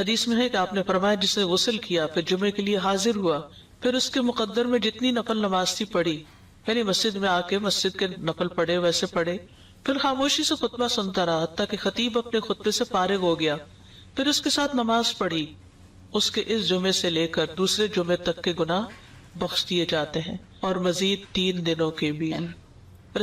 حدیث میں ہے کہ آپ نے فرمایا جسے غسل کیا پھر جمعے کے لیے حاضر ہوا پھر اس کے مقدر میں جتنی نفل نماز تھی پڑھی، یعنی مسجد میں آ کے مسجد کے نفل پڑھے ویسے پڑھے، پھر خاموشی سے خطبہ سنتا رہا حتیٰ کہ خطیب اپنے خطبے سے فارغ ہو گیا، پھر اس کے ساتھ نماز پڑھی، اس کے اس جمعے سے لے کر دوسرے جمعے تک کے گناہ بخش دیے جاتے ہیں اور مزید 3 دنوں کے بھی۔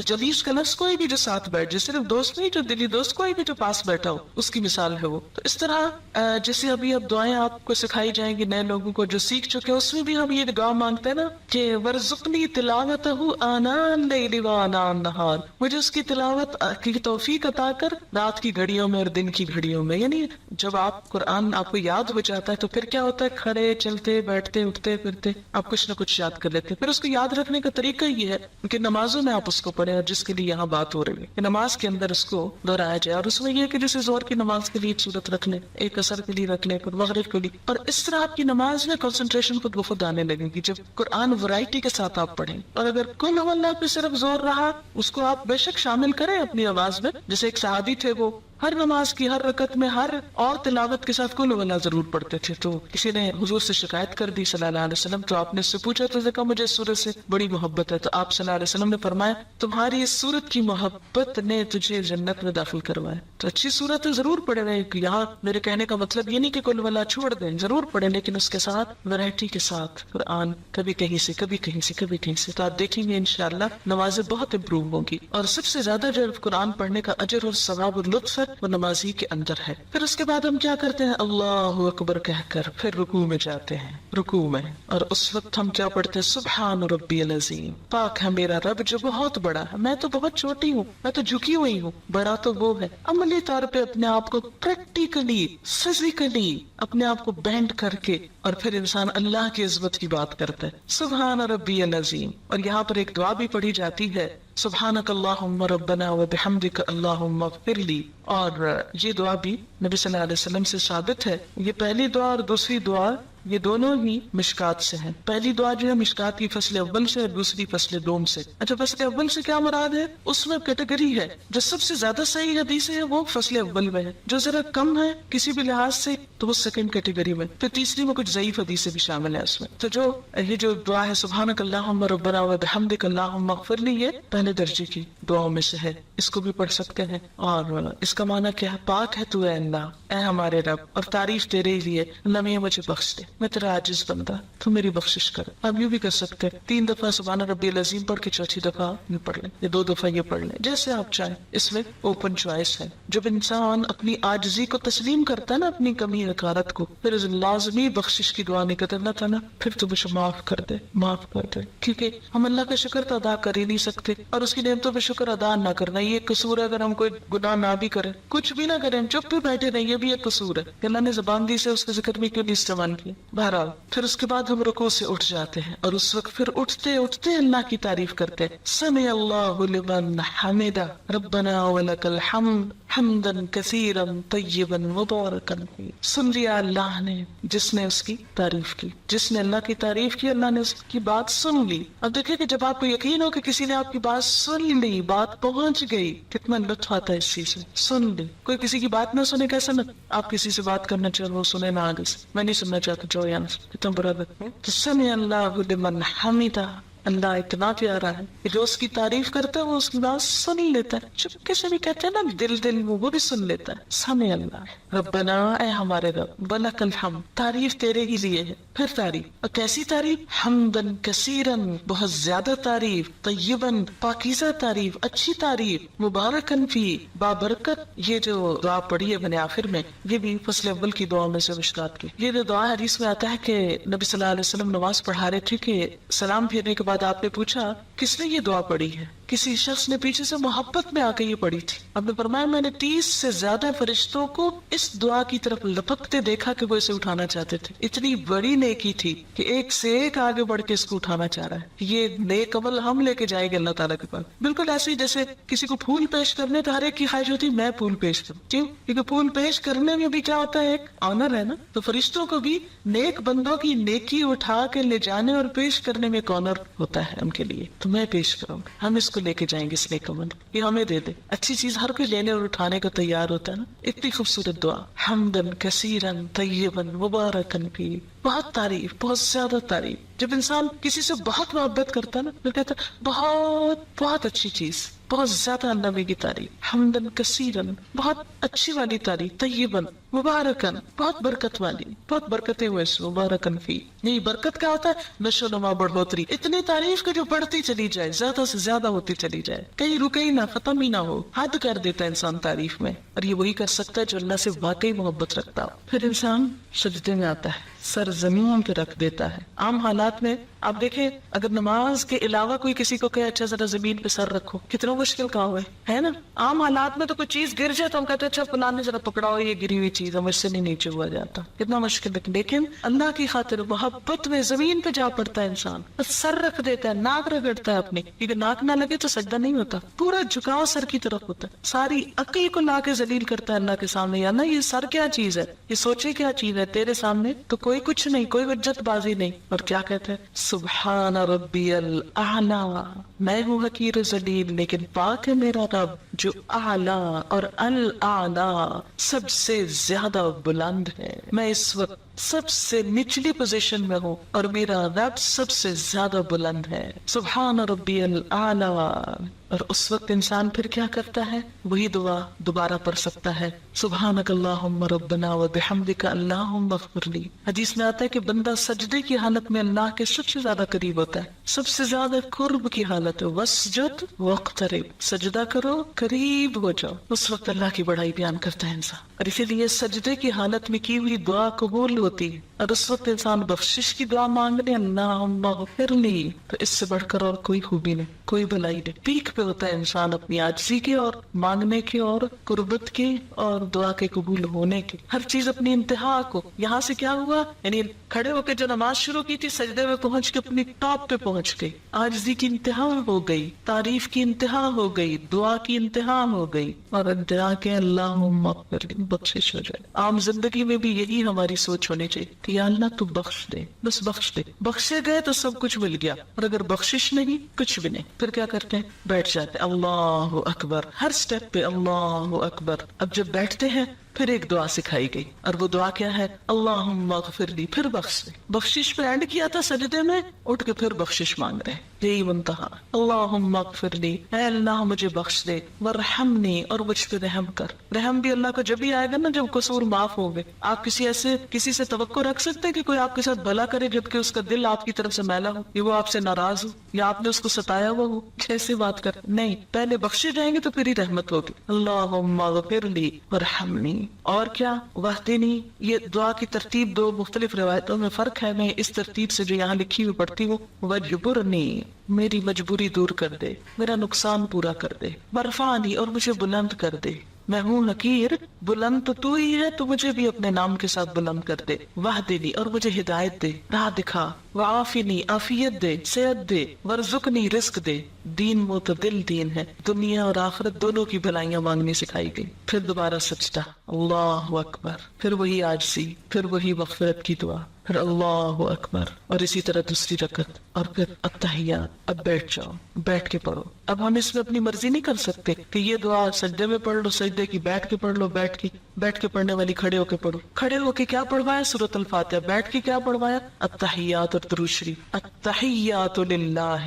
جلیس کا لفظ کوئی بھی جو ساتھ بیٹھ جائے، صرف دوست نہیں، جو دلی دوست، کوئی بھی جو پاس بیٹھا ہو اس کی مثال ہے وہ۔ تو اس طرح جیسے ابھی اب دعائیں آپ کو سکھائی جائیں گی نئے لوگوں کو جو سیکھ چکے ہیں، اس میں بھی ہم یہ دعا مانگتے ہیں نا کہ ورزقنی تلاوتہ آناء اللیل وآناء النہار، مجھے اس کی تلاوت کی توفیق عطا کر رات کی گھڑیوں میں اور دن کی گھڑیوں میں۔ یعنی جب آپ قرآن آپ کو یاد ہو جاتا ہے تو پھر کیا ہوتا ہے، کھڑے چلتے بیٹھتے اٹھتے پھرتے آپ کچھ نہ کچھ یاد کر لیتے ہیں۔ پھر اس کو یاد رکھنے کا طریقہ یہ ہے کہ نمازوں میں آپ اس کو پڑھیں، اور جس کے لیے یہاں بات ہو رہی ہے کہ نماز کے اندر اس کو دہرایا جائے، اور اس میں یہ کہ جیسے زہر کی نماز کے لیے ایک صورت رکھ لیں، ایک عصر کے لیے رکھ لیں، پھر مغرب کے لیے، اور اس طرح آپ کی نماز میں کنسنٹریشن خود بخود آنے لگے گی جب قرآن ورائٹی کے ساتھ آپ پڑھیں۔ اور اگر کل ہو اللہ پہ صرف زور رہا، اس کو آپ بے شک شامل کریں اپنی آواز میں، جیسے ایک صحابی تھے وہ ہر نماز کی ہر رکعت میں ہر اور تلاوت کے ساتھ کل اللہ ضرور پڑھتے تھے۔ تو کسی نے حضور سے شکایت کر دی صلی اللہ علیہ وسلم، تو آپ نے اس سے پوچھا تو کہا مجھے اس سورت سے بڑی محبت ہے، تو آپ صلی اللہ علیہ وسلم نے فرمایا تمہاری اس سورت کی محبت نے تجھے جنت میں داخل کروایا۔ تو اچھی سورت ہے ضرور پڑھے رہے، یہاں میرے کہنے کا مطلب یہ نہیں کہ کل اللہ چھوڑ دیں، ضرور پڑھیں، لیکن اس کے ساتھ ویرائٹی کے ساتھ قرآن، کبھی کہیں سے کبھی کہیں سے کبھی کہیں سے، تو آپ دیکھیں گے انشاءاللہ نمازیں بہت امپروو ہوں گی۔ اور سب سے زیادہ جو قرآن پڑھنے کا اجر اور ثواب اور لطف ہے وہ نمازی کے اندر ہے۔ پھر اس کے بعد ہم کیا کرتے ہیں، اللہ اکبر کہہ کر پھر رکوع میں جاتے ہیں، رکوع میں، اور اس وقت ہم کیا پڑھتے ہیں، سبحان ربی العظیم، پاک ہے میرا رب جو بہت بڑا ہے، میں تو بہت چھوٹی ہوں، میں تو جھکی ہوئی ہوں، بڑا تو وہ ہے۔ عملی طور پہ اپنے آپ کو پریکٹیکلی فزیکلی اپنے آپ کو بینڈ کر کے، اور پھر انسان اللہ کی عظمت کی بات کرتا ہے، سبحان ربی العظیم۔ اور یہاں پر ایک دعا بھی پڑھی جاتی ہے، سبحانک اللہم ربنا وبحمدک اللہم اغفر لی، اور یہ دعا بھی نبی صلی اللہ علیہ وسلم سے ثابت ہے۔ یہ پہلی دعا اور دوسری دعا یہ دونوں ہی مشکات سے ہیں۔ پہلی دعا جو ہے مشکات کی فصل اول سے، اور دوسری فصل دوم سے۔ اچھا فصل اول سے کیا مراد ہے، اس میں کیٹیگری ہے، جو سب سے زیادہ صحیح حدیث ہے وہ فصل اول میں ہے، جو ذرا کم ہے کسی بھی لحاظ سے تو وہ سیکنڈ کیٹیگری میں، پھر تیسری میں کچھ ضعیف حدیثیں بھی شامل ہیں اس میں۔ تو جو یہ جو دعا ہے سبحانک اللہم ربنا وبحمدک اللہم اغفر لی، یہ پہلے درجے کی دعاؤں میں سے ہے، اس کو بھی پڑھ سکتے ہیں۔ اور اس کا معنی کیا ہے، پاک ہے تو اے اللہ، اے ہمارے رب، اور تعریف تیرے ہی لیے، اللہ میں مجھے بخش دے، میں تیرا عاجز بندہ، تو میری بخشش کر۔ اب یوں بھی کر سکتے ہیں 3 دفعہ سبحان ربی العظیم پڑھ کے چوتھی دفعہ یہ پڑھ لیں، یا 2 دفعہ یہ پڑھ لیں، جیسے آپ چاہیں، اس میں اوپن چوائس ہے۔ جب انسان اپنی عاجزی کو تسلیم کرتا ہے نا، اپنی کمی حقارت کو، پھر لازمی بخشش کی دعا نہیں کرتے، اللہ تعالیٰ پھر تو مجھے معاف کر دے، معاف کر دے، کیونکہ ہم اللہ کا شکر تو ادا کر ہی نہیں سکتے، اور اس کی نعمتوں پہ شکر ادا نہ کرنا یہ قصور ہے۔ اگر ہم کوئی گناہ نہ بھی کریں، کچھ بھی نہ کریں، چپ بھی بیٹھے رہیں، یہ بھی ایک قصور ہے کہ اللہ نے زبان دی سے اس کے ذکر میں کیوں نہیں استعمال کیا۔ بہرحال پھر اس کے بعد ہم رکوع سے اٹھ جاتے ہیں، اور اس وقت پھر اٹھتے اٹھتے اللہ کی تعریف کرتے ہیں، سمع اللہ لمن حمدہ ربنا ولک الحمد حمدا کثیرا طیبا مبارکا فیہ۔ سن لیا اللہ نے جس نے اس کی تعریف کی، جس نے اللہ کی تعریف کی، اللہ نے اس کی بات سن لی۔ اب دیکھیں کہ جب آپ کو یقین ہو کہ کسی نے آپ کی بات سن لی، بات پہنچ گئی، کتنا لطف آتا ہے اس چیز سے۔ سن لی، کوئی کسی کی بات نہ سنے، کیسا نہ، آپ کسی سے بات کرنا چاہو وہ سنے نہ، آگے سے میں نہیں سننا چاہتا، جو یہاں سے کتنا برا لگتا ہے۔ تو سمع اللہ لمن حمدہ، اللہ اتنا پیارا ہے کہ جو اس کی تعریف کرتا ہے وہ اس کی بات سن لیتا ہے، چپکے سے بھی کہتے ہیں نا، دل میں وہ بھی سن لیتا ہے۔ سمع اللہ ربنا، اے ہمارے رب، ولک الحمد، تعریف تیرے ہی لیے ہے، پھر تعریف، اور کیسی تعریف، حمدن کثیرن، بہت زیادہ تعریف، طیبن، پاکیزہ تعریف، اچھی تعریف، مبارکن فی، بابرکت۔ یہ جو دعا پڑھی ہے میں نے آخر میں، یہ بھی فصل اول کی دعا میں سے مشکات کی۔ یہ جو دعا حدیث میں آتا ہے کہ نبی صلی اللہ علیہ وسلم نماز پڑھا رہے تھے کہ سلام پھیرنے کے بعد آپ نے پوچھا کس نے یہ دعا پڑھی ہے، کسی شخص نے پیچھے سے محبت میں آ کے یہ پڑھی تھی۔ آپ نے فرمایا میں نے 30 سے زیادہ فرشتوں کو اس دعا کی طرف لپکتے دیکھا کہ وہ اسے اٹھانا چاہتے تھے، اتنی بڑی نیکی تھی کہ ایک سے ایک آگے بڑھ کے اس کو اٹھانا چاہ رہا ہے۔ یہ نیک عمل ہم لے کے جائیں گے اللہ تعالیٰ کے پاس، بالکل ایسے ہی جیسے کسی کو پھول پیش کرنے تو ہر ایک کی خواہش ہوتی میں پھول پیش کروں، کیوں؟ کیونکہ پھول پیش کرنے میں بھی کیا ہوتا ہے، ایک آنر ہے نا۔ تو فرشتوں کو بھی نیک بندوں کی نیکی اٹھا کے لے جانے اور پیش کرنے میں ایک آنر ہوتا ہے ان کے لیے، تو میں پیش کروں گا۔ ہم اس کو کو لے کے جائیں گے اس نیک عمل، یہ ہمیں دے دے. اچھی چیز ہر کوئی لینے اور اٹھانے کو تیار ہوتا ہے نا. اتنی خوبصورت دعا، حمدن کثیرن طیبن مبارکن فی. بہت تعریف، بہت زیادہ تعریف. جب انسان کسی سے بہت محبت کرتا ہے نا تو کہتا ہے بہت بہت اچھی چیز، بہت زیادہ اللہ کی تعریف. حمدن کثیرن، بہت اچھی والی تعریف. طیبن مبارکن، بہت برکت والی، بہت برکتیں ہوئے اس مبارکن فی. یہی برکت کیا ہوتا ہے؟ نشو نما، بڑھوتری. اتنی تعریف کہ جو بڑھتی چلی جائے، زیادہ سے زیادہ ہوتی چلی جائے، کہیں رکے ہی نہ، ختم ہی نہ ہو. حد کر دیتا ہے انسان تعریف میں. اور یہ وہی کر سکتا ہے جو اللہ سے واقعی محبت رکھتا ہو. پھر انسان سجدے میں آتا ہے، سر زمین پہ رکھ دیتا ہے. عام حالات میں آپ دیکھیں، اگر نماز کے علاوہ کوئی کسی کو کہے اچھا ذرا زمین پہ سر رکھو، کتنا مشکل کام ہے نا. عام حالات میں تو کوئی چیز گر جائے تو ہم کہتے ہیں اچھا فلاں نے ذرا پکڑاؤ یہ گری ہوئی چیز، مجھ سے نہیں نیچے ہوا جاتا. کتنا مشکل ہے. لیکن اللہ کی خاطر محبت میں زمین پہ جا پڑتا ہے انسان، سر رکھ دیتا ہے، ناک رگڑتا ہے اپنی، کیونکہ ناک نہ لگے تو سجدہ نہیں ہوتا. پورا جھکاؤ سر کی طرف ہوتا ہے، ساری عقل کو لا کے ذلیل کرتا ہے اللہ کے سامنے. یا نا یہ سر کیا چیز ہے، یہ سوچے کیا چیز ہے، تیرے سامنے تو کوئی کچھ نہیں، کوئی حجت بازی نہیں. اور کیا کہتے ہیں؟ سبحان ربی الاعلی. میں ہوں حقیر ذلیل لیکن پاک ہے میرا رب جو اعلی اور الاعلی سب سے زیادہ بلند ہے. میں اس وقت سب سے نچلی پوزیشن میں ہوں اور میرا رب سب سے زیادہ بلند ہے. سبحان ربی الاعلی. اور اس وقت انسان پھر کیا کرتا ہے؟ وہی دعا دوبارہ پڑھ سکتا ہے، سبحانک اللہم ربنا وبحمدک اللہم اغفر لی. حدیث میں آتا ہے کہ بندہ سجدے کی حالت میں اللہ کے سب سے زیادہ قریب ہوتا ہے، سب سے زیادہ قرب کی حالت ہے. واسجد واقترب، سجدہ کرو، قریب ہو جاؤ. اس وقت اللہ کی بڑائی بیان کرتا ہے انسان. اور اسی لیے سجدے کی حالت میں کی ہوئی دعا قبول ہوتی ہے. اور اس وقت انسان بخشش کی دعا مانگ لے، اللہم اغفر لی، تو اس سے بڑھ کر اور کوئی خوبی نہیں، کوئی بھلائی نہیں. پیک پہ ہوتا ہے انسان اپنی عاجزی کے اور مانگنے کے اور قربت کے اور دعا کے قبول ہونے کے. ہر چیز اپنی انتہا کو. یہاں سے کیا ہوا؟ یعنی کھڑے ہو کے جو نماز شروع کی تھی، سجدے میں پہنچ کے اپنی ٹاپ پہ پہنچ گئی. عاجزی کی انتہا ہو گئی، تعریف کی انتہا ہو گئی، دعا کی انتہا ہو گئی. اور انتہا کے اللہم اغفر لی، بخشش ہو جائے. عام زندگی میں بھی یہی ہماری سوچ ہونی چاہیے کہ یا اللہ تو بخش دے، بس بخش دے. بخشے گئے تو سب کچھ مل گیا، اور اگر بخشش نہیں، کچھ بھی نہیں. پھر کیا کرتے ہیں؟ بیٹھ جاتے. اللہ اکبر، ہر سٹیپ پہ اللہ اکبر. اب جب بیٹھتے ہیں پھر ایک دعا سکھائی گئی، اور وہ دعا کیا ہے؟ اللہم اغفر لی. پھر بخش دے. بخشش پہ اینڈ کیا تھا سجدے میں، اٹھ کے پھر بخشش مانگ رہے. یہی منتہا. اللہم اغفر لی، اے اللہ مجھے بخش دے. ورحمنی، اور مجھ پہ رحم کر. رحم بھی اللہ کو جب ہی آئے گا نا جب قصور معاف ہو گئے. آپ کسی سے توقع رکھ سکتے ہیں کہ کوئی آپ کے ساتھ بھلا کرے جبکہ اس کا دل آپ کی طرف سے میلا ہو، یا وہ آپ سے ناراض ہو، یا آپ نے اس کو ستایا ہوا ہو؟ کیسے بات کر؟ نہیں، پہلے بخشے جائیں گے تو پھر ہی رحمت ہوگی. اللہم اغفر لی ورحمنی. اور کیا؟ واہدنی. یہ دعا کی ترتیب دو مختلف روایتوں میں فرق ہے. میں اس ترتیب سے جو یہاں لکھی ہوئی پڑھتی ہوں. وجبرنی، میری مجبوری دور کر دے، میرا نقصان پورا کر دے. ورفعنی، اور مجھے بلند کر دے. میں ہوں حقیر، بلند تو ہی ہے، تو مجھے بھی اپنے نام کے ساتھ بلند کر دے. واہدنی، اور مجھے ہدایت دے، راہ دکھا. وعافنی، عافیت دے، صحت دے. ورزقنی، رزق دے. دین معتدل دین ہے، دنیا اور آخرت دونوں کی بھلائیاں مانگنی سکھائی گئی. پھر دوبارہ سجدہ، اللہ اکبر. پھر وہی عاجزی، پھر وہی مغفرت کی دعا، پھر اللہ اکبر. اور اسی طرح دوسری رکعت، اور پھر التحیات. اب بیٹھ جاؤ، بیٹھ کے پڑھو. اب ہم اس میں اپنی مرضی نہیں کر سکتے کہ یہ دعا سجدے میں پڑھ لو، سجدے کی بیٹھ کے پڑھ لو. بیٹھ کے پڑھنے والی کھڑے ہو کے پڑھو. کھڑے ہو کے کیا پڑھوایا؟ سورۃ الفاتحہ. بیٹھ کے کیا پڑھوایا؟ التحیات اور درود شریف. التحیات للہ،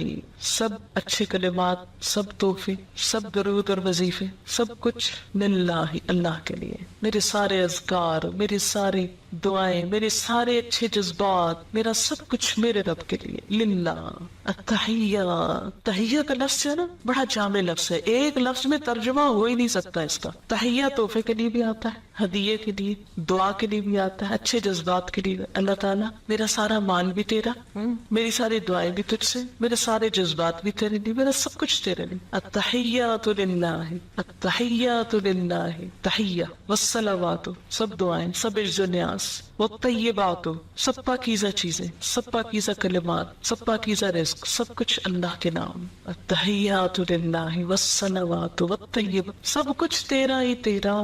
سب اچھے کلمات، سب تحفے، سب درود اور وظیفے، سب کچھ للہ، اللہ کے لیے. میرے سارے اذکار، میری ساری دعائیں، میرے سارے اچھے جذبات، میرا سب کچھ میرے رب کے لیے، للہ. التحیہ، تحیہ کا لفظ ہے نا، بڑا جامع لفظ ہے، ایک لفظ میں ترجمہ ہو ہی نہیں سکتا اس کا. تحیہ تحفے کے لیے بھی آتا ہے، ہدیے کے لیے، دعا کے لیے بھی آتا ہے، اچھے جذبات کے لیے. اللہ تعالیٰ میرا سارا مال بھی تیرا، میری ساری دعائیں بھی تجھ سے، میرے سارے جذبات بھی تیرے لیے، میرا سب کچھ تیرے لیے. التحیات للہ، التحیات للہ. تحیہ والصلوات، سب دعائیں، سب عز و نیاز. والطیبات، سب پاکیزہ چیزیں، سب پاکیزہ کلمات، سب پاکیزہ رزق، سب کچھ اللہ کے نام. التحیات للہ والصلوات والطیبات، سب کچھ تیرا ہی تیرا،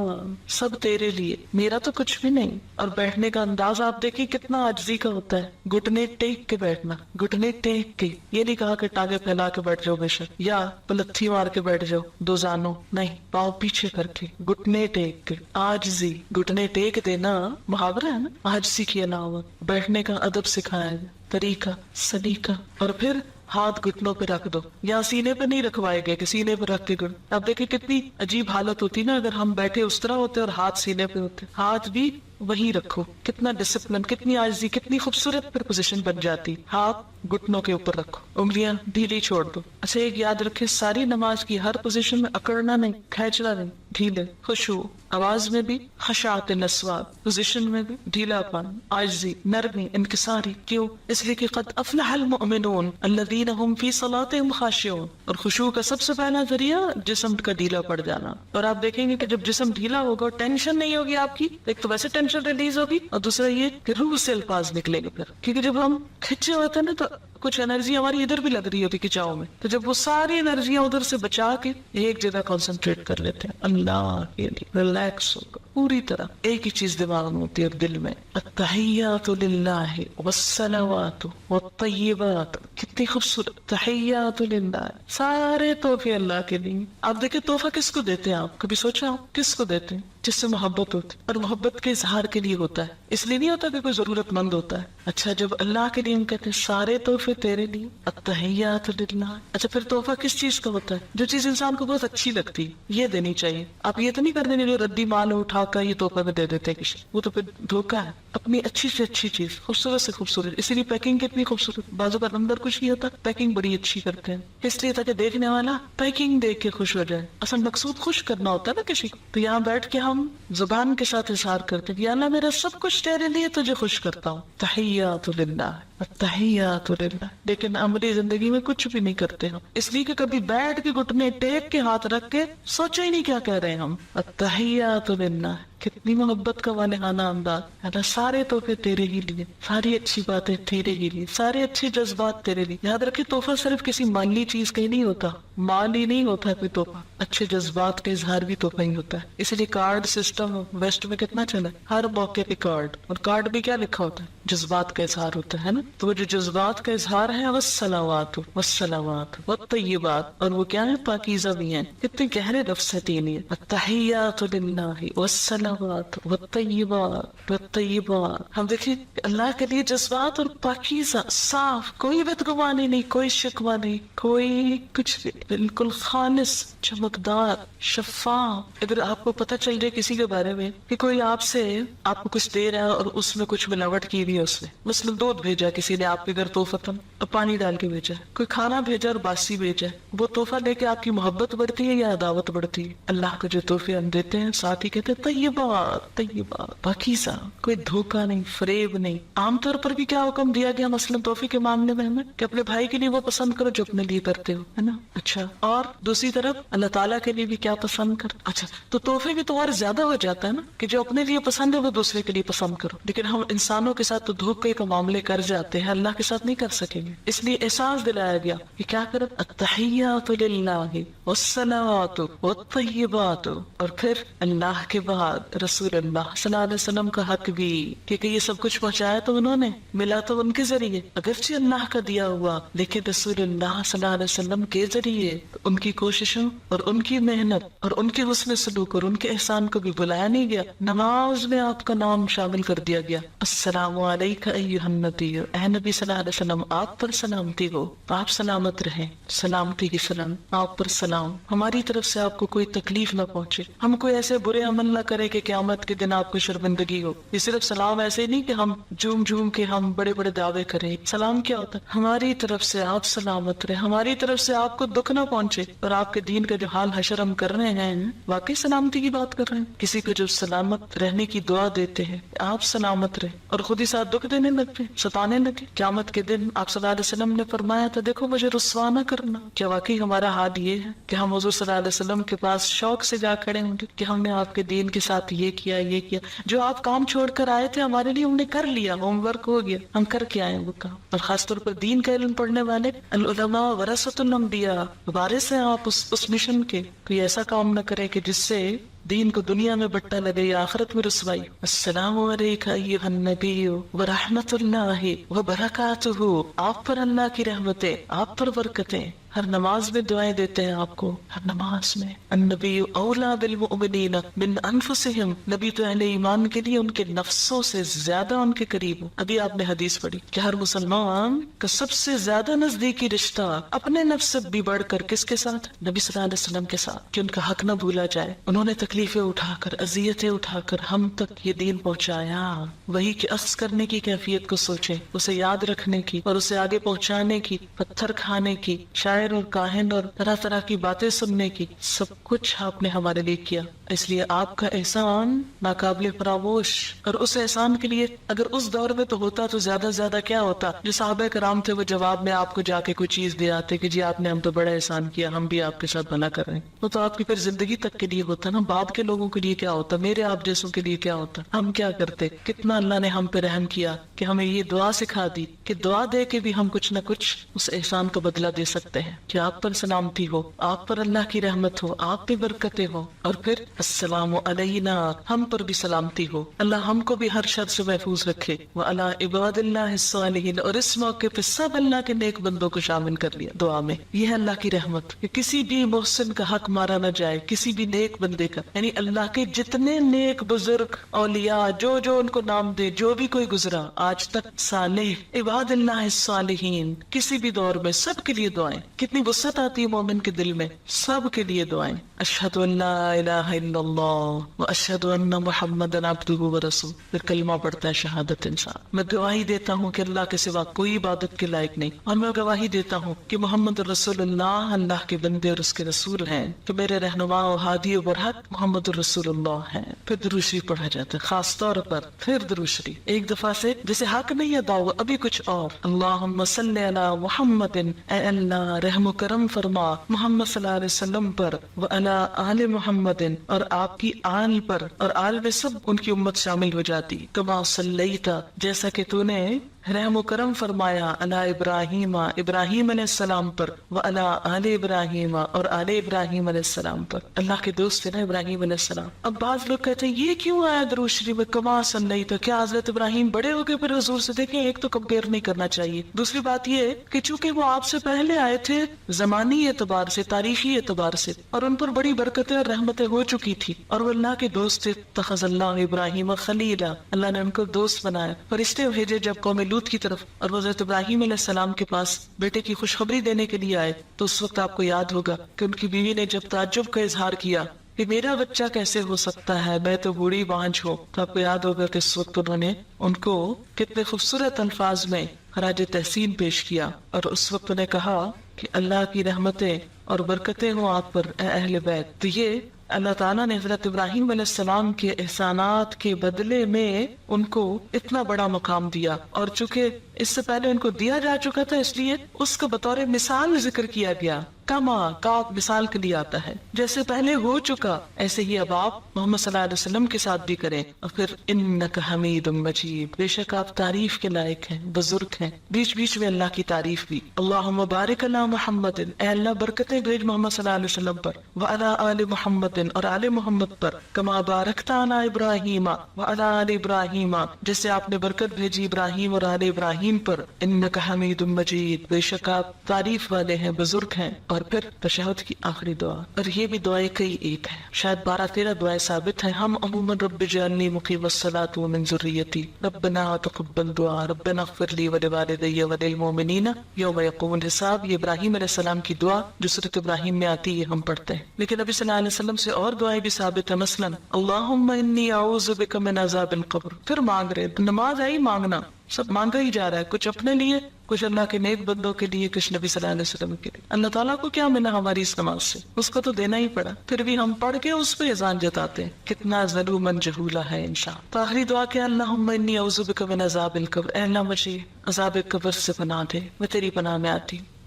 سب تیرے تیرے لیے, میرا تو کچھ بھی نہیں. اور بیٹھنے کا انداز آپ دیکھیں کتنا عاجزی کا ہوتا ہے, گھٹنے ٹیک کے بیٹھنا, گھٹنے ٹیک کے. یہ نہیں کہا کہ ٹانگیں پھیلا کے بیٹھ جاؤ بے شک, یا پلتھی مار کے بیٹھ جاؤ دو زانوں, نہیں, پاؤں پیچھے کر کے, گھٹنے ٹیک کے, عاجزی. گھٹنے ٹیک دینا محاورہ ہے نا, عاجزی کی علامت. بیٹھنے کا ادب سکھایا گیا, طریقہ, سلیقہ. اور پھر ہاتھ گھٹنوں پہ رکھ دو, یا سینے پہ نہیں رکھوائے گئے کہ سینے پہ رکھ کے گھٹ. اب دیکھیں کتنی عجیب حالت ہوتی نا اگر ہم بیٹھے اس طرح ہوتے اور ہاتھ سینے پہ ہوتے. ہاتھ بھی وہیں رکھو, کتنا ڈسپلن, کتنی عاجزی, کتنی خوبصورت پھر پوزیشن بن جاتی. ہاتھ گھٹنوں کے اوپر رکھو, انگلیاں ڈھیلی چھوڑ دو. اچھا ایک یاد رکھے, ساری نماز کی ہر پوزیشن میں اکڑنا نہیں, کھینچنا نہیں, ڈھیلے, خشوع. آواز میں بھی خشاعت نسوات, پوزیشن میں بھی ڈھیلا پن, عاجزی, نرمی, انکساری. کیوں؟ اس لیے کہ قد افلح المؤمنون الذین هم فی صلاتهم خاشعون. اور خشوع کا سب سے پہلا ذریعہ جسم کا ڈھیلا پڑ جانا. اور آپ دیکھیں گے کہ جب جسم ڈھیلا ہوگا, ٹینشن نہیں ہوگی آپ کی, ایک تو ویسے ٹینشن ریلیز ہوگی, اور دوسرا یہ کہ روح سے الفاظ نکلیں گے پھر. کیونکہ جب ہم کھچے ہوتے ہیں نا تو کچھ انرجی ہماری ادھر بھی لگ رہی ہوتی کھچاؤ میں, تو جب وہ ساری انرجیاں ادھر سے بچا کے ایک جگہ کنسنٹریٹ کر لیتے ہیں اللہ کے لیے, ریلیکس ہو کر پوری طرح ایک ہی چیز دماغ میں ہوتی ہے اور دل میں, التحیات للہ والصلوات والطیبات. کتنی خوبصورت, تحیات للہ, سارے تحفے اللہ کے لیے. آپ دیکھیں تحفہ کس کو دیتے ہیں, آپ کبھی سوچا آپ کس کو دیتے ہیں؟ جس سے محبت ہوتی, اور محبت کے اظہار کے لیے ہوتا ہے, اس لیے نہیں ہوتا کہ کوئی ضرورت مند ہوتا ہے. اچھا جب اللہ کے لیے ہم کہتے ہیں سارے تحفے تیرے لیے, التحیات للہ. اچھا پھر تحفہ کس چیز کا ہوتا ہے؟ جو چیز انسان کو بہت اچھی لگتی ہے, یہ دینی چاہیے. آپ یہ تو نہیں کر دیں جو ردی مال اٹھا کر یہ تحفہ میں دے دیتے ہیں کسی, وہ تو پھر دھوکہ ہے. اپنی اچھی سے اچھی چیز, خوبصورت سے خوبصورت. اسی لیے پیکنگ کتنی خوبصورت, بازو کا اندر کچھ نہیں ہوتا, پیکنگ بڑی اچھی کرتے ہیں, اس لیے تاکہ دیکھنے والا پیکنگ دیکھ کے خوش ہو جائے. اصل مقصود خوش کرنا ہوتا ہے نا کسی کو. تو یہاں بیٹھ کے ہم زبان کے ساتھ اظہار کرتے ہیں کہ اللہ میرا سب کچھ تیرے لیے, تجھے خوش کرتا ہوں. تحیات للہ, التحیات للہ. لیکن عملی زندگی میں کچھ بھی نہیں کرتے ہم, اس لیے کہ کبھی بیٹھ کے گھٹنے ٹیک کے ہاتھ رکھ کے سوچا ہی نہیں کیا کہہ رہے ہیں ہم. التحیات للہ, کتنی محبت کا والہانہ انداز. اللہ سارے تحفے تیرے ہی لیے, ساری اچھی باتیں تیرے ہی لیے, سارے اچھے جذبات تیرے لیے. یاد رکھے تحفہ صرف کسی مالی چیز کا ہی نہیں ہوتا, مال ہی نہیں ہوتا کوئی تحفہ, اچھے جذبات کا اظہار بھی تحفہ ہی ہوتا ہے. اس لیے کارڈ سسٹم ویسٹ میں کتنا چلا, ہر موقع پہ کارڈ, اور کارڈ بھی کیا لکھا ہوتا ہے, جذبات کا اظہار ہوتا ہے نا. تو وہ جو جذبات کا اظہار ہے والصلوات والصلوات والطیبات, اور وہ کیا ہے, پاکیزہ بھی ہیں. کتنے گہرے لفظ ہے تین یہ, التحیات للہ والصلوات والطیبات والطیبات. ہم دیکھیں اللہ کے لیے جذبات اور پاکیزہ, صاف, کوئی بدگمانی نہیں, کوئی شکوہ نہیں, کوئی کچھ بھی, بالکل خالص, چمکدار, شفاف. اگر آپ کو پتہ چل جائے کسی کے بارے میں کہ کوئی آپ سے آپ کو کچھ دے رہا ہے اور اس میں کچھ ملاوٹ کی ہوئی ہے, اس نے مثلا دودھ بھیجا کسی نے آپ کے گھر تحفتاً اور پانی ڈال کے بھیجا, کوئی کھانا بھیجا اور باسی بھیجا, وہ تحفہ لے کے آپ کی محبت بڑھتی ہے یا عداوت بڑھتی ہے؟ اللہ کو جو تحفے ہم دیتے ہیں ساتھ ہی کہتے ہیں طیبات, طیبات, پاکیزہ, کوئی دھوکہ نہیں, فریب نہیں. عام طور پر بھی کیا حکم دیا گیا مثلا تحفے کے معاملے میں ہمیں کہ اپنے بھائی کے لیے وہ پسند کرو جو اپنے لیے کرتے ہو, ہے نا. اچھا, اور دوسری طرف اللہ تعالیٰ کے لیے بھی کیا پسند کر. اچھا تو تحفے بھی تو اور زیادہ ہو جاتا ہے نا کہ جو اپنے لیے پسند ہے وہ دوسرے کے لیے پسند کرو. لیکن ہم انسانوں کے ساتھ تو دھوکے کے معاملے کر جاتے ہیں, اللہ کے ساتھ نہیں کر سکیں گے. اس لیے احساس دلایا گیا کہ کیا کریں, التحیات للہ والصلوات والطیبات. اور پھر اللہ کے بعد رسول اللہ صلی اللہ علیہ وسلم کا حق بھی, کیونکہ یہ سب کچھ پہنچایا تو انہوں نے, ملا تو ان کے ذریعے, اگرچہ اللہ کا دیا ہوا لیکن رسول اللہ صلی اللہ علیہ وسلم کے ذریعے. ان کی کوششوں اور ان کی محنت اور ان کے حسن سلوک اور ان کے احسان کو بھی بلایا نہیں گیا, نماز میں آپ کا نام شامل کر دیا گیا. السلام علیکہ ایھا النبی, اے نبی صلی اللہ علیہ وسلم آپ پر سلامتی ہو, آپ سلامت رہیں, سلامتی کی سلام آپ پر سلام. ہماری طرف سے آپ کو کوئی تکلیف نہ پہنچے, ہم کوئی ایسے برے عمل نہ کرے کہ قیامت کے دن آپ کو شرمندگی ہو. یہ صرف سلام ایسے نہیں کہ ہم جھوم جھوم کے ہم بڑے بڑے دعوے کریں. سلام کیا ہوتا ہے, ہماری طرف سے آپ سلامت رہیں, ہماری طرف سے آپ کو دکھ نہ پہنچے, اور آپ کے دین کا جو حال حشر ہم کر رہے ہیں واقعی سلامتی کی بات کر رہے ہیں. کسی کو جو سلامت رہنے کی دعا دیتے ہیں آپ سلامت رہیں, اور خود ہی ساتھ دکھ دینے لگتے, ستانے لگے. قیامت کے دن آپ صلی اللہ علیہ وسلم نے فرمایا تھا دیکھو مجھے رسوا نہ کرنا. کیا واقعی ہمارا حال یہ ہے کہ ہم حضور صلی اللہ علیہ وسلم کے پاس شوق سے جا کھڑے ہوں گے کہ ہم نے آپ کے دین کے ساتھ یہ کیا, یہ کیا, جو آپ کام چھوڑ کر آئے تھے ہمارے لیے ہم نے کر لیا, ہوم ورک ہو گیا, ہم کر کے آئے وہ کام. اور خاص طور پر دین کا علم پڑھنے والے العلماء ورثۃ الانبیاء, وارث ہیں آپ اس مشن کے. کوئی ایسا کام نہ کرے کہ جس سے دین کو دنیا میں بٹا لگے یا آخرت میں رسوائی. السلام علیکم ایھا النبی ورحمۃ اللہ وبرکاتہ. آپ پر اللہ کی رحمتیں، آپ پر برکتیں. ہر نماز میں دعائیں دیتے ہیں آپ کو، ہر نماز میں. النبی اولا بالمؤمنین من انفسہم. نبی تو اہل ایمان کے لیے ان کے نفسوں سے زیادہ ان کے قریب. ابھی آپ نے حدیث پڑھی کہ ہر مسلمان کا سب سے زیادہ نزدیکی رشتہ اپنے نفس سے بھی بڑھ کر کس کے ساتھ؟ نبی صلی اللہ علیہ وسلم کے ساتھ، کہ ان کا حق نہ بھولا جائے. انہوں نے تکلیفیں اٹھا کر، اذیتیں اٹھا کر ہم تک یہ دین پہنچایا. وہی کہ اخذ کرنے کی کیفیت کو سوچیں، اسے یاد رکھنے کی اور اسے آگے پہنچانے کی، پتھر کھانے کی، شاعر اور کاہن اور طرح طرح کی باتیں سننے کی، سب کچھ آپ نے ہمارے لیے کیا. اس لیے آپ کا احسان ناقابل فراموش. اور اس احسان کے لیے اگر اس دور میں تو ہوتا تو زیادہ زیادہ کیا ہوتا. جو صحابہ کرام تھے وہ جواب میں آپ کو جا کے کوئی چیز دے آتے کہ جی آپ نے ہم تو بڑا احسان کیا، ہم بھی آپ کے ساتھ بھلا کر رہے ہیں. وہ تو آپ کی پھر زندگی تک کے لیے ہوتا نا. بعد کے لوگوں کے لیے کیا ہوتا، میرے آپ جیسوں کے لیے کیا ہوتا. ہم کیا کرتے. کتنا اللہ نے ہم پہ رحم کیا کہ ہمیں یہ دعا سکھا دی کہ دعا دے کے بھی ہم کچھ نہ کچھ اس احسان کا بدلہ دے سکتے ہیں. کہ آپ پر سلامتی ہو، آپ پر اللہ کی رحمت ہو، آپ پہ برکتیں ہو. اور پھر السلام علینا، ہم پر بھی سلامتی ہو. اللہ ہم کو بھی ہر شر سے محفوظ رکھے. وعلی عباد اللہ الصالحین. اور اس موقع پہ سب اللہ کے نیک بندوں کو شامل کر لیا دعا میں. یہ ہے اللہ کی رحمت کہ کسی بھی محسن کا حق مارا نہ جائے، کسی بھی نیک بندے کا. یعنی اللہ کے جتنے نیک بزرگ اولیاء جو ان کو نام دے، جو بھی کوئی گزرا آج تک، صالح عباد اللہ الصالحین، کسی بھی دور میں سب کے لیے دعائیں. کتنی وسعت آتی ہے مومن کے دل میں، سب کے لیے دعائیں. اشہد ان لا الہ الا اللہ واشہد ان محمدا عبدہ ورسولہ. پھر کلمہ پڑھتا ہے شہادت انسان. میں گواہی دیتا ہوں کہ اللہ کے سوا کوئی عبادت کے لائق نہیں، اور میں گواہی دیتا ہوں کہ محمد رسول اللہ اللہ کے بندے اور اس کے رسول ہیں. کہ میرے رہنما و ہادی و برحق محمد رسول اللہ ہیں. پھر درود شریف پڑھا جاتا ہے خاص طور پر. پھر درود شریف ایک دفعہ سے جیسے حق نہیں ادا ہوا، ابھی کچھ اور. اللہم صلی علی محمد، اے اللہ رحم و کرم فرما محمد صلی اللہ علیہ وسلم پر، وعلی آل محمد، اور آپ کی آل پر. اور آل میں سب ان کی امت شامل ہو جاتی. کما صلیت، جیسا کہ تو نے رحم و کرم فرمایا، علی ابراہیم، ابراہیم علیہ السلام پر، وعلی آل ابراہیم، اور آل ابراہیم علیہ السلام پر. اللہ کے دوست تھے نا ابراہیم علیہ السلام. اب بعض لوگ کہتے ہیں یہ کیوں آیا درود شریف میں کما صلیت؟ کیا حضرت ابراہیم بڑے ہو گئے پھر حضور سے؟ دیکھیں ایک تو کمپیئر نہیں کرنا چاہیے. دوسری بات یہ کہ چونکہ وہ آپ سے پہلے آئے تھے زمانی اعتبار سے، تاریخی اعتبار سے، اور ان پر بڑی برکتیں اور رحمتیں ہو چکی تھی، اور وہ اللہ کے دوست تھے. اتخذ اللہ ابراہیم خلیلا، اللہ نے ان کو دوست بنایا. فرشتے بھیجے جب قوم لوط کی طرف، اور وہ حضرت ابراہیم علیہ السلام کے پاس بیٹے کی خوشخبری دینے کے لیے آئے، تو اس وقت آپ کو یاد ہوگا کہ ان کی بیوی نے جب تعجب کا اظہار کیا کہ میرا بچہ کیسے ہو سکتا ہے، میں تو بوڑھی بانجھ ہوں، تو آپ کو یاد ہوگا کہ اس وقت انہوں نے ان کو کتنے خوبصورت الفاظ میں خراج تحسین پیش کیا. اور اس وقت انہیں کہا کہ اللہ کی رحمتیں اور برکتیں ہوں آپ پر اے اہل بیت. تو یہ اللہ تعالیٰ نے حضرت ابراہیم علیہ السلام کے احسانات کے بدلے میں ان کو اتنا بڑا مقام دیا. اور چونکہ اس سے پہلے ان کو دیا جا چکا تھا، اس لیے اس کو بطور مثال ذکر کیا گیا. کما کا مثال کے لیے آتا ہے، جیسے پہلے ہو چکا ایسے ہی اب آپ محمد صلی اللہ علیہ وسلم کے ساتھ بھی کریں. اور پھر انک حمید مجید، بے شک آپ تعریف کے لائق ہیں، بزرگ ہیں. بیچ بیچ میں اللہ کی تعریف بھی. اللہم بارک علی محمد، اے اللہ برکتیں بھیج محمد صلی اللہ علیہ وسلم پر، وعلی آل محمد، اور آل محمد پر، کما بارکت علی ابراہیم وعلی آل ابراہیم، جیسے آپ نے برکت بھیجی ابراہیم اور آل ابراہیم پر. انک حمید مجید، بے شک آپ تعریف والے ہیں، بزرگ ہیں. اور پھر تشہد کی آخری دعا، اور یہ بھی دعائیں کئی ایک ہیں، شاید 12-13 دعائیں ثابت ہیں. ہم عموماً رب اجعلنی مقیم الصلاۃ ومن ذریتی، ربنا تقبل دعا، ربنا اغفر لی ولوالدی وللمؤمنین یوم یقوم الحساب. یہ ابراہیم علیہ السلام کی دعا جو سورۃ ابراہیم میں آتی ہے ہم پڑھتے ہیں. لیکن نبی صلی اللہ علیہ وسلم سے اور دعائیں بھی ثابت ہیں، مثلا اللہم انی اعوذ بک من عذاب القبر. پھر مانگ رہے، نماز آئی مانگنا، سب مانگا ہی جا رہا ہے، کچھ اپنے لیے، کچھ اللہ کے نیک بندوں کے لیے، کچھ نبی صلی اللہ علیہ وسلم کے لیے. اللہ تعالیٰ کو کیا ملا ہماری اس نماز سے؟ اس کو تو دینا ہی پڑا، پھر بھی ہم پڑھ کے اس پہ اذان جتاتے ہیں. کتنا ظلومن جہولا ہے انسان. تو آخری دعا کیا؟ اللہم انی اعوذ بک من عذاب القبر، اے اللہ مجھے عذاب قبر سے پناہ دے، میں تیری پناہ میں آتی ہوں.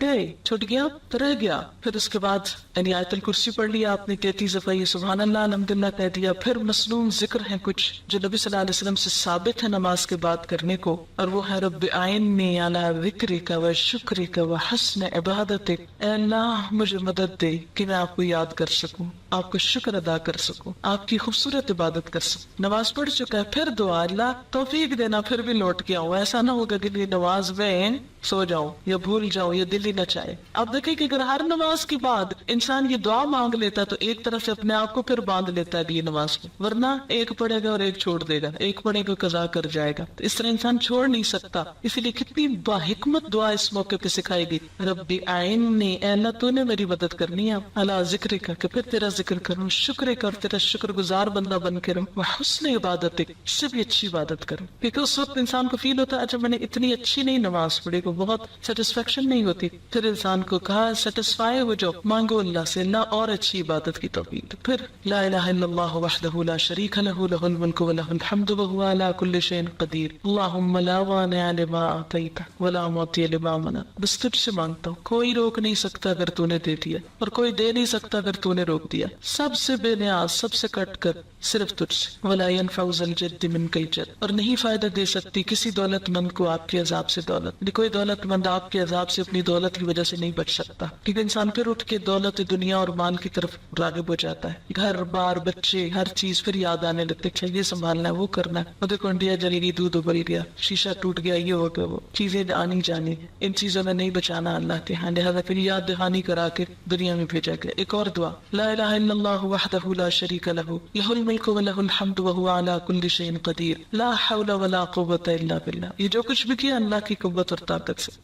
گئے, چھٹ گیا تو رہ گیا. پھر اس کے بعد یعنی آیت الکرسی پڑھ لیا آپ نے 33 دفعہ, یہ سبحان اللہ الحمدللہ کہہ دیا. پھر مصنون ذکر ہیں کچھ جو نبی صلی اللہ علیہ وسلم سے ثابت ہے نماز کے بعد کرنے کو, اور وہ ہے رب اعنی علی ذکرک و شکرک و حسن عبادتک. اے اللہ مجھے مدد دے کہ میں آپ کو یاد کر سکوں, آپ کا شکر ادا کر سکوں, آپ کی خوبصورت عبادت کر سکوں. نماز پڑھ چکا ہے, پھر دعا اللہ توفیق دینا پھر بھی لوٹ کے آؤں. ایسا نہ ہوگا کہ یہ نماز میں سو جاؤں یا بھول جاؤں یا دل ہی نہ چاہے. اب دیکھیں کہ اگر ہر نماز کے بعد انسان یہ دعا مانگ لیتا تو ایک طرف سے اپنے آپ کو پھر باندھ لیتا ہے یہ نماز کو, ورنہ ایک پڑھے گا اور ایک چھوڑ دے گا, ایک پڑھے گا قضا کر جائے گا. تو اس طرح انسان چھوڑ نہیں سکتا. اسی لیے کتنی باحکمت دعا اس موقع پہ سکھائی گئی, ربی اعنی, اے اللہ تو نے میری مدد کرنی ہے, اللہ ذکر کا کہ پھر تیرا ذکر کروں, شکر کا اور تیرا شکر گزار بندہ بن کے رہوں, وہ حسن عبادت اس سے بھی اچھی عبادت کروں. کیونکہ اس وقت انسان کو فیل ہوتا ہے اچھا میں نے اتنی اچھی نہیں نماز پڑھی, کو بہت سیٹسفیکشن نہیں ہوتی. پھر انسان کو کہا سیٹسفائی ہو جاؤ, مانگو اللہ سے اللہ اور اچھی عبادت کی توفیق. پھر لا الہ الا اللہ وحدہ لا شریک لہ لہ الملک ولہ الحمد وہو علی کل شیء قدیر. اللہم لا مانع لما اعطیت ولا معطی لما منعت. بس تجھ سے مانگتا ہوں, کوئی روک نہیں سکتا اگر تو نے دے دیا, اور کوئی دے نہیں سکتا اگر تو نے روک دیا. سب سے بے نیاز, سب سے کٹ کر صرف تجھ سے. ولا ينفع ذا الجد منک الجد, اور نہیں فائدہ دے سکتی کسی دولت مند کو آپ کے عذاب سے دولت. کوئی دولت مند آپ کے عذاب سے اپنی دولت کی وجہ سے نہیں بچ سکتا, کیونکہ انسان پھر اٹھ کے دولت دنیا اور مال کی طرف راغب ہو جاتا ہے. گھر بار بچے ہر چیز پھر یاد آنے لگتے, اچھا یہ سنبھالنا ہے, وہ کرنا ہے, وہ دیکھو انڈیا جلی گئی, دودھ ابل گیا, شیشہ ٹوٹ گیا, یہ ہو گیا, وہ چیزیں آنی جانی, ان چیزوں میں نہیں بچانا اللہ کے ہاں. لہٰذا پھر یاد دہانی کرا کے دنیا میں بھیجا گیا. ایک اور دعا, لا الہ الا اللہ وحدہ لا شریک لہ لہ الملک ولہ الحمد وہو علی کل شیء قدیر لا حول ولا قوۃ الا باللہ. یہ جو کچھ بھی کیا اللہ کی قوت اور طاقت سے.